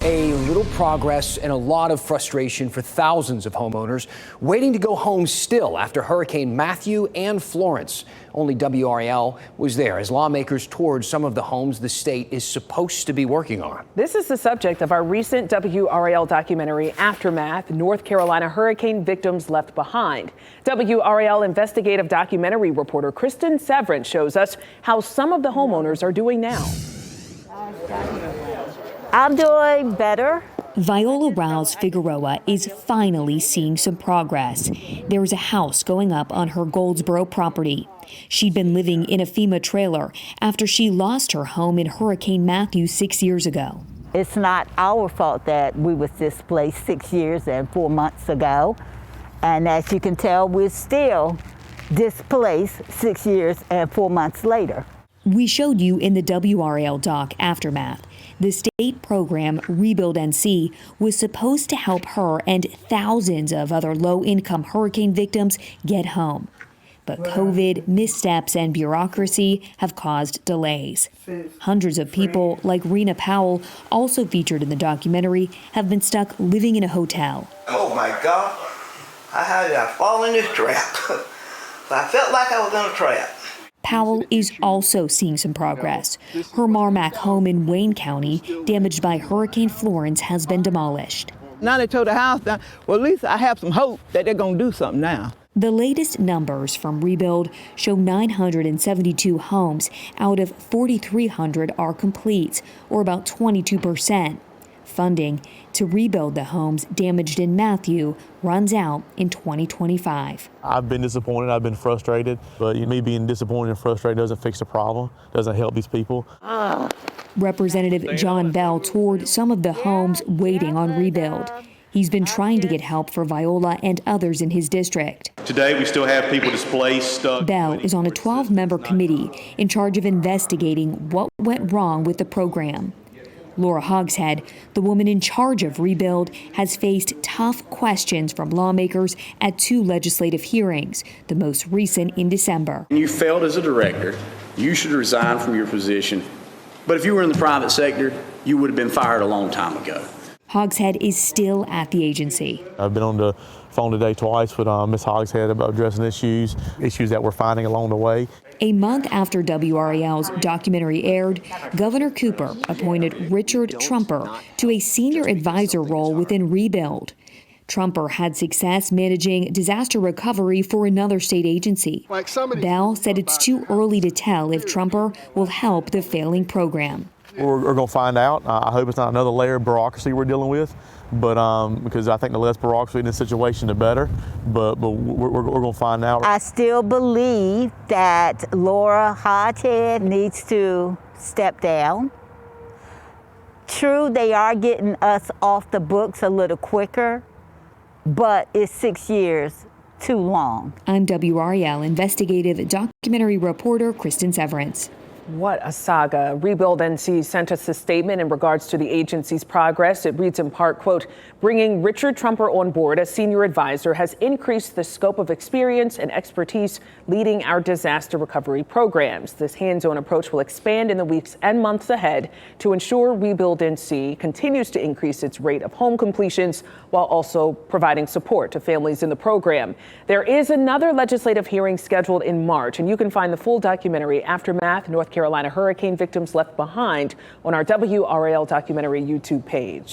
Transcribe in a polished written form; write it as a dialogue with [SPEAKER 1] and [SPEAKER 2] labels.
[SPEAKER 1] A little progress and a lot of frustration for thousands of homeowners waiting to go home still after Hurricane Matthew and Florence. Only WRAL was there as lawmakers toured some of the homes the state is supposed to be working on.
[SPEAKER 2] This is the subject of our recent WRAL documentary, Aftermath, North Carolina Hurricane Victims Left Behind. WRAL investigative documentary reporter Kristen Severance shows us how some of the homeowners are doing now.
[SPEAKER 3] I'm doing better.
[SPEAKER 4] Viola Ryals Figueroa is finally seeing some progress. There is a house going up on her Goldsboro property. She'd been living in a FEMA trailer after she lost her home in Hurricane Matthew 6 years ago.
[SPEAKER 3] It's not our fault that we was displaced 6 years and 4 months ago. And as you can tell, we're still displaced 6 years and 4 months later.
[SPEAKER 4] We showed you in the WRAL doc Aftermath. The state program Rebuild NC was supposed to help her and thousands of other low-income hurricane victims get home. But COVID, missteps, and bureaucracy have caused delays. Hundreds of people, like Reena Powell, also featured in the documentary, have been stuck living in a hotel.
[SPEAKER 5] Oh my God, I fall in this trap. I felt like I was in a trap.
[SPEAKER 4] Powell is also seeing some progress. Her Marmac home in Wayne County, damaged by Hurricane Florence, has been demolished.
[SPEAKER 6] Now they tore the house down. Well, at least I have some hope that they're going to do something now.
[SPEAKER 4] The latest numbers from Rebuild show 972 homes out of 4,300 are complete, or about 22%. Funding to rebuild the homes damaged in Matthew runs out in 2025.
[SPEAKER 7] I've been disappointed, I've been frustrated, but me being disappointed and frustrated doesn't fix the problem, doesn't help these people.
[SPEAKER 4] Representative John Bell toured some of the homes waiting on rebuild. He's been trying to get help for Viola and others in his district.
[SPEAKER 8] Today, we still have people displaced.
[SPEAKER 4] Bell is on a 12-member committee in charge of investigating what went wrong with the program. Laura Hogshead, the woman in charge of Rebuild, has faced tough questions from lawmakers at 2 legislative hearings, the most recent in December.
[SPEAKER 9] You failed as a director. You should resign from your position. But if you were in the private sector, you would have been fired a long time ago.
[SPEAKER 4] Hogshead is still at the agency.
[SPEAKER 7] I've been on the phone today twice with Ms. Hogshead about addressing issues that we're finding along the way.
[SPEAKER 4] A month after WRAL's documentary aired, Governor Cooper appointed Richard Trumper to a senior advisor role within Rebuild. Trumper had success managing disaster recovery for another state agency. Bell said it's too early to tell if Trumper will help the failing program.
[SPEAKER 7] We're going to find out. I hope it's not another layer of bureaucracy we're dealing with, but because I think the less bureaucracy in this situation, the better. But we're going to find out.
[SPEAKER 3] I still believe that Laura Hogshead needs to step down. True, they are getting us off the books a little quicker, but it's 6 years too long.
[SPEAKER 4] I'm WRAL investigative documentary reporter Kristen Severance.
[SPEAKER 2] What a saga. Rebuild NC sent us a statement in regards to the agency's progress. It reads in part, quote, bringing Richard Trumper on board as senior advisor has increased the scope of experience and expertise leading our disaster recovery programs. This hands-on approach will expand in the weeks and months ahead to ensure Rebuild NC continues to increase its rate of home completions while also providing support to families in the program. There is another legislative hearing scheduled in March, and you can find the full documentary Aftermath, North Carolina Hurricane Victims Left Behind on our WRAL documentary YouTube page.